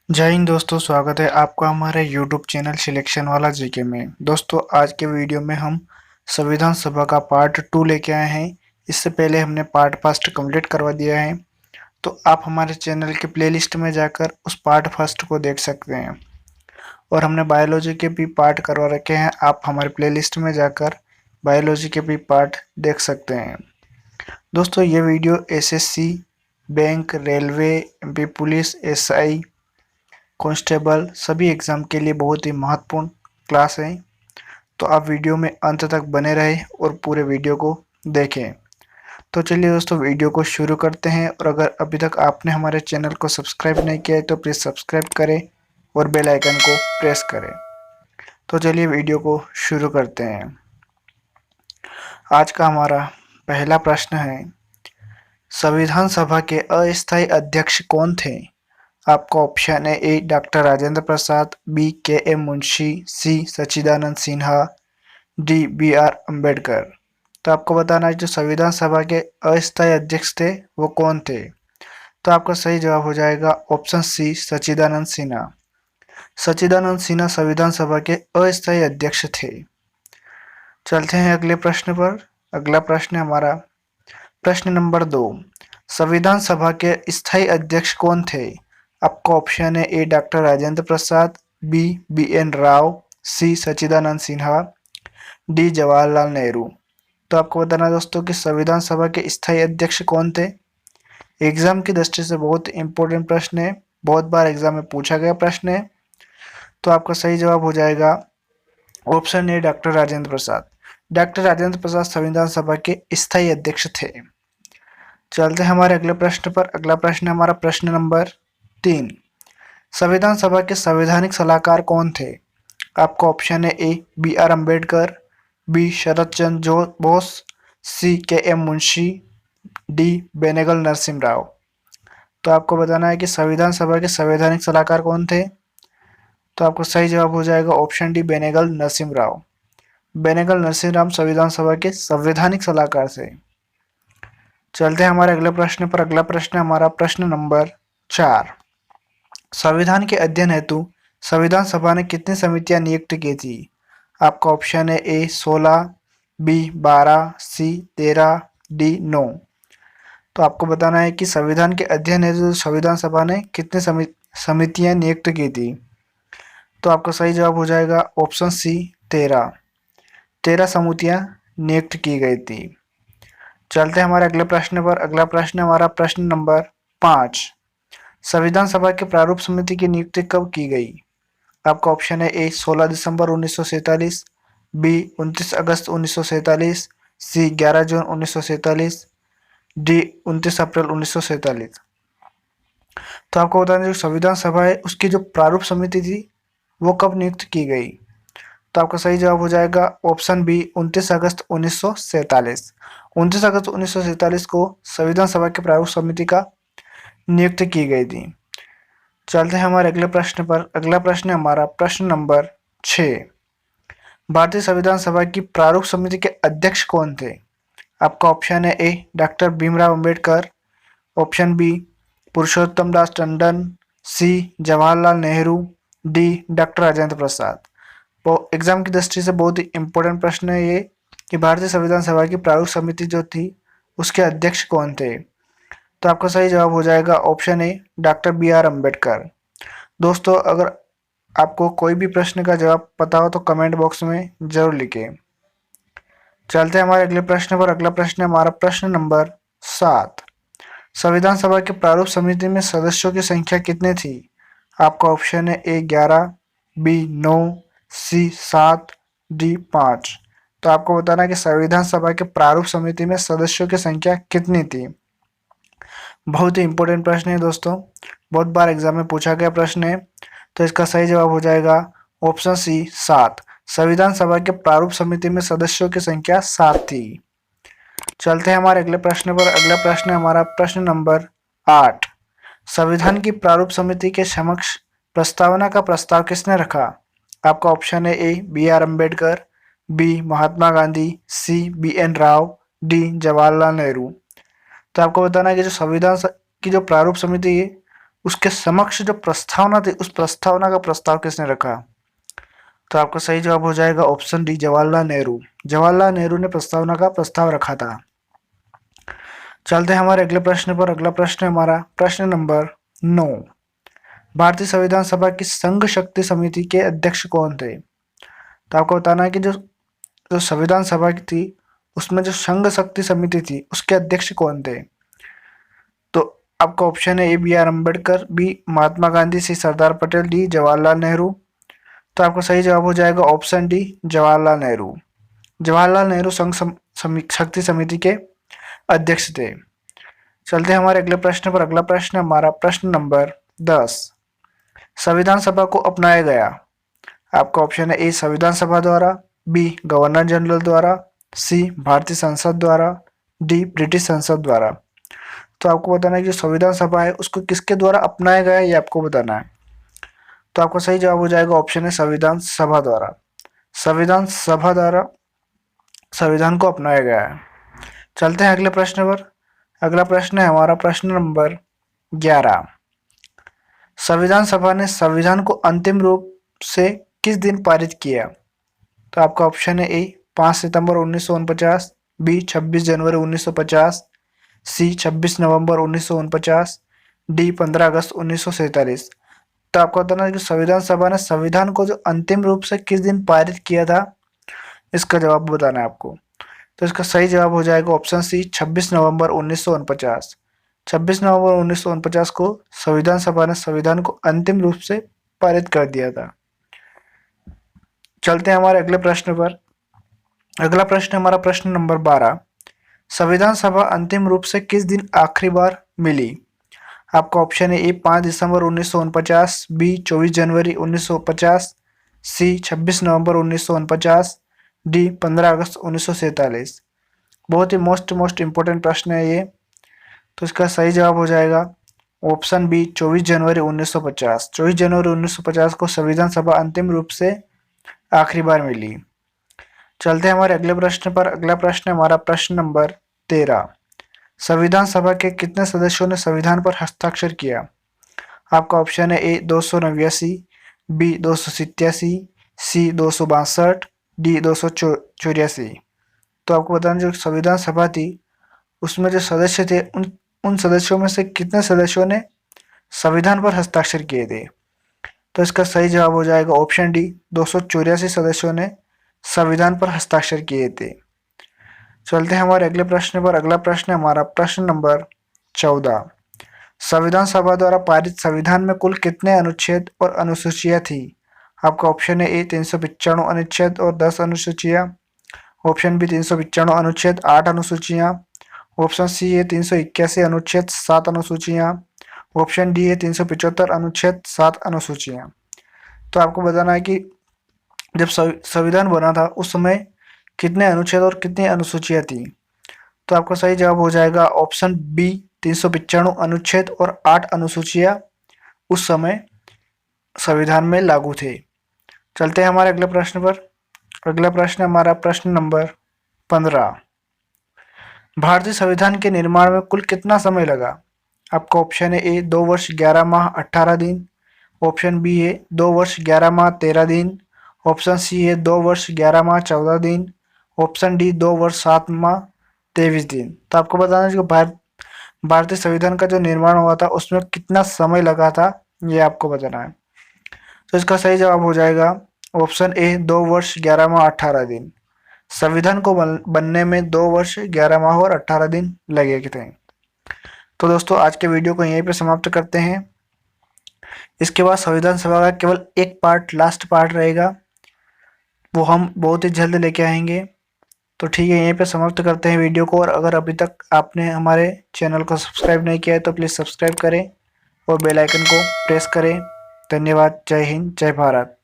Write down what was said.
जय हिंद दोस्तों, स्वागत है आपका हमारे YouTube चैनल सिलेक्शन वाला जीके में। दोस्तों आज के वीडियो में हम संविधान सभा का पार्ट 2 लेके आए हैं। इससे पहले हमने पार्ट फर्स्ट कंप्लीट करवा दिया है, तो आप हमारे चैनल के प्लेलिस्ट में जाकर उस पार्ट फर्स्ट को देख सकते हैं। और हमने बायोलॉजी के भी पार्ट करवा रखे हैं, आप हमारे प्लेलिस्ट में जाकर बायोलॉजी के भी पार्ट देख सकते हैं। दोस्तों ये video SSC, bank, railway, MP police, SI, constable सभी एग्ज़ाम के लिए बहुत ही महत्वपूर्ण क्लास है, तो आप वीडियो में अंत तक बने रहें और पूरे वीडियो को देखें। तो चलिए दोस्तों वीडियो को शुरू करते हैं। और अगर अभी तक आपने हमारे चैनल को सब्सक्राइब नहीं किया है तो प्लीज़ सब्सक्राइब करें और बेल आइकन को प्रेस करें। तो चलिए वीडियो को शुरू करते हैं। आज का हमारा पहला प्रश्न है, संविधान सभा के अस्थायी अध्यक्ष कौन थे? आपका ऑप्शन है A doctor Rajendra Prasad, B K M Munshi, C Sachchidananda Sinha, D B are Ambedkar. तो आपको बताना है जो संविधान सभा के अस्थायी अध्यक्ष थे वो कौन थे। तो आपका सही जवाब हो जाएगा ऑप्शन सी सच्चिदानंद सिन्हा। सच्चिदानंद सिन्हा संविधान सभा के अस्थायी अध्यक्ष थे। चलते हैं अगले प्रश्न पर। अगला प्रश्न हमारा प्रश्न नंबर 2, संविधान सभा के स्थायी अध्यक्ष कौन थे? आपका ऑप्शन है A doctor Rajendra Prasad, B B N Rao, C Sachchidananda Sinha, D Jawaharlal Nehru. तो आपको बताना दोस्तों कि संविधान सभा के स्थायी अध्यक्ष कौन थे। एग्जाम की दृष्टि से बहुत इंपॉर्टेंट प्रश्न है, बहुत बार एग्जाम में पूछा गया प्रश्न है। तो आपका सही जवाब हो जाएगा option A doctor Rajendra Prasad. Doctor Rajendra Prasad संविधान सभा के स्थायी अध्यक्ष थे। चलते हैं हमारे अगले प्रश्न पर। अगला प्रश्न हमारा प्रश्न नंबर 3, संविधान सभा के संवैधानिक सलाहकार कौन थे? आपका ऑप्शन है A B are Ambedkar, B Sharat Chandra Bose, C K M Munshi, D Benegal Narasimha Rau. तो आपको बताना है कि संविधान सभा के संवैधानिक सलाहकार कौन थे। तो आपको सही जवाब हो जाएगा ऑप्शन डी बेनेगल नरसिम्हा राव। बेनेगल नरसिम्हा राव संविधान सभा के संवैधानिक सलाहकार थे। चलते हैं हमारे अगले प्रश्न पर। अगला प्रश्न हमारा प्रश्न नंबर 4, संविधान के अध्ययन हेतु संविधान सभा ने कितनी समितियां नियुक्त की थी? आपका ऑप्शन है ए 16, बी 12, सी 13, डी 9। तो आपको बताना है कि संविधान के अध्ययन हेतु संविधान सभा ने कितनी समितियां नियुक्त की थी। तो आपका सही जवाब हो जाएगा ऑप्शन सी 13। 13 समितियां नियुक्त की गई थी। चलते हैं हमारे अगले प्रश्न पर। अगला प्रश्न हमारा प्रश्न नंबर 5, संविधान सभा के प्रारूप समिति की नियुक्ति कब की गई? आपका ऑप्शन है ए 16 दिसंबर 1947, बी 29 अगस्त 1947, सी 11 जून 1947, डी 29 अप्रैल 1947। तो आपको बता दें जो संविधान सभा है उसकी जो प्रारूप समिति थी वो कब नियुक्त की गई। तो आपका सही जवाब हो जाएगा ऑप्शन बी 29 अगस्त 1947। 29 अगस्त 1947 को संविधान सभा के प्रारूप समिति का नियुक्त की गई थी। चलते हैं हमारे अगले प्रश्न पर। अगला प्रश्न है हमारा प्रश्न नंबर 6, भारतीय संविधान सभा की प्रारूप समिति के अध्यक्ष कौन थे? आपका ऑप्शन है A doctor Bhimrao Ambedkar, option B Purushottam Das Tandon, C Jawaharlal Nehru, D doctor Rajendra Prasad. तो एग्जाम की दृष्टि से बहुत ही इंपॉर्टेंट प्रश्न है ये कि भारतीय संविधान सभा की प्रारूप समिति जो थी उसके अध्यक्ष कौन थे। तो आपका सही जवाब हो जाएगा option A doctor B are Ambedkar. दोस्तों अगर आपको कोई भी प्रश्न का जवाब पता हो तो कमेंट बॉक्स में जरूर लिखें। चलते हैं हमारे अगले प्रश्न पर। अगला प्रश्न है हमारा प्रश्न नंबर 7, संविधान सभा के प्रारूप समिति में सदस्यों की संख्या कितनी थी? आपका ऑप्शन है ए 11, बी 9, सी 7, डी 5। तो आपको बताना है कि संविधान सभा के प्रारूप समिति में सदस्यों की संख्या कितनी थी। बहुत ही इंपॉर्टेंट प्रश्न है दोस्तों, बहुत बार एग्जाम में पूछा गया प्रश्न है। तो इसका सही जवाब हो जाएगा ऑप्शन सी 7। संविधान सभा के प्रारूप समिति में सदस्यों की संख्या 7 थी। चलते हैं हमारे अगले प्रश्न पर। अगला प्रश्न है हमारा प्रश्न नंबर 8, संविधान की प्रारूप समिति के समक्ष प्रस्तावना का प्रस्ताव किसने रखा? आपका ऑप्शन है A B are Ambedkar, B Mahatma Gandhi, C B N Rao, D Jawaharlal Nehru. तो आपको बताना है कि जो संविधान की जो प्रारूप समिति है उसके समक्ष जो प्रस्तावना थी उस प्रस्तावना का प्रस्ताव किसने रखा? तो आपका सही जवाब हो जाएगा ऑप्शन डी, जवाहरलाल नेहरू। जवाहरलाल नेहरू ने प्रस्तावना का प्रस्ताव रखा था। चलते हैं हमारे अगले प्रश्न पर। अगला प्रश्न है हमारा प्रश्न नंबर 9। भारतीय संविधान सभा की संघ शक्ति समिति के अध्यक्ष कौन थे? तो आपको बताना है कि जो जो संविधान सभा की थी उसमें जो संघ शक्ति समिति थी उसके अध्यक्ष कौन थे? तो आपका ऑप्शन है A B are Ambedkar, B Mahatma Gandhi, C Sardar Patel, D Jawaharlal Nehru. तो आपका सही जवाब हो जाएगा ऑप्शन डी, जवाहरलाल नेहरू। जवाहरलाल नेहरू संघ शक्ति समिति के अध्यक्ष थे। चलते हैं हमारे अगले प्रश्न पर। अगला प्रश्न हमारा प्रश्न नंबर 10। संविधान सभा को अपनाया गया। आपका ऑप्शन है ए संविधान सभा द्वारा, बी गवर्नर जनरल द्वारा, सी भारतीय संसद द्वारा, डी ब्रिटिश संसद द्वारा। तो आपको बताना है कि जो संविधान सभा है उसको किसके द्वारा अपनाया गया है ये आपको बताना है। तो आपका सही जवाब हो जाएगा ऑप्शन है संविधान सभा द्वारा। संविधान सभा द्वारा संविधान को अपनाया गया है। चलते हैं अगले प्रश्न पर। अगला प्रश्न है हमारा प्रश्न नंबर 11। संविधान सभा ने संविधान को अंतिम रूप से किस दिन पारित किया? तो आपका ऑप्शन है ए 5 सितंबर 1949, बी 26 जनवरी 1950, सी 26 नवंबर 1949, डी 15 अगस्त 1947। तो आपको बताना है कि संविधान सभा ने संविधान को जो अंतिम रूप से किस दिन पारित किया था इसका जवाब बताना है आपको। तो इसका सही जवाब हो जाएगा ऑप्शन सी 26 नवंबर 1949। 26 नवंबर 1949 को संविधान सभा ने संविधान को अंतिम रूप से पारित कर दिया था। चलते हैं हमारे अगले प्रश्न पर। अगला प्रश्न हमारा प्रश्न नंबर 12। संविधान सभा अंतिम रूप से किस दिन आखिरी बार मिली? आपका ऑप्शन है ए 5 दिसंबर 1949, बी 24 जनवरी 1950, सी 26 नवंबर 1949, डी 15 अगस्त 1947। बहुत ही मोस्ट इम्पोर्टेंट प्रश्न है ये। तो इसका सही जवाब हो जाएगा ऑप्शन बी 24 जनवरी 1950। 24 जनवरी 1950 को संविधान सभा अंतिम रूप से आखिरी बार मिली। चलते हैं हमारे अगले प्रश्न पर। अगला प्रश्न हमारा प्रश्न नंबर 13। संविधान सभा के कितने सदस्यों ने संविधान पर हस्ताक्षर किया? आपका ऑप्शन है ए 289, बी 287, सी 262, डी 284। तो आपको बताना जो संविधान सभा थी उसमें जो सदस्य थे उन सदस्यों में से कितने सदस्यों ने संविधान पर हस्ताक्षर किए थे? तो इसका सही जवाब हो जाएगा ऑप्शन डी 284 सदस्यों ने संविधान पर हस्ताक्षर किए थे। चलते हैं हमारे अगले प्रश्न पर। अगला प्रश्न हमारा प्रश्न नंबर 14। संविधान सभा द्वारा पारित संविधान में कुल कितने अनुच्छेद और अनुसूचियां थी? आपका ऑप्शन है ए 395 अनुच्छेद और 10 अनुसूचियां, ऑप्शन बी 395 अनुच्छेद 8 अनुसूचियां, ऑप्शन सी है 381 अनुच्छेद 7 अनुसूचियां, ऑप्शन डी है 375 अनुच्छेद 7 अनुसूचियां। तो आपको बताना है कि जब संविधान बना था उस समय कितने अनुच्छेद और कितनी अनुसूचियां थी? तो आपका सही जवाब हो जाएगा ऑप्शन बी 395 अनुच्छेद और 8 अनुसूचियां उस समय संविधान में लागू थे। चलते हैं हमारे अगले प्रश्न पर। अगला प्रश्न हमारा प्रश्न नंबर 15। भारतीय संविधान के निर्माण में कुल कितना समय लगा? आपका ऑप्शन है ए 2 वर्ष 11 माह 18 दिन, ऑप्शन बी है 2 वर्ष 11 माह 13 दिन, ऑप्शन सी है 2 वर्ष 11 माह 14 दिन, ऑप्शन डी 2 वर्ष 7 माह 23 दिन। तो आपको बताना है कि भारतीय संविधान का जो निर्माण हुआ था उसमें कितना समय लगा था ये आपको बताना है। तो इसका सही जवाब हो जाएगा ऑप्शन ए 2 वर्ष 11 माह 18 दिन। संविधान को बनने में 2 वर्ष 11 माह और 18 दिन लगे थे। तो दोस्तों आज के वीडियो को यहीं पे समाप्त करते हैं। इसके बाद संविधान सभा का केवल एक पार्ट लास्ट पार्ट रहेगा, वो हम बहुत ही जल्द लेके आएंगे। तो ठीक है, यहीं पे समाप्त करते हैं वीडियो को। और अगर अभी तक आपने हमारे चैनल को सब्सक्राइब नहीं किया है तो प्लीज़ सब्सक्राइब करें और बेल आइकन को प्रेस करें। धन्यवाद। जय हिंद, जय भारत।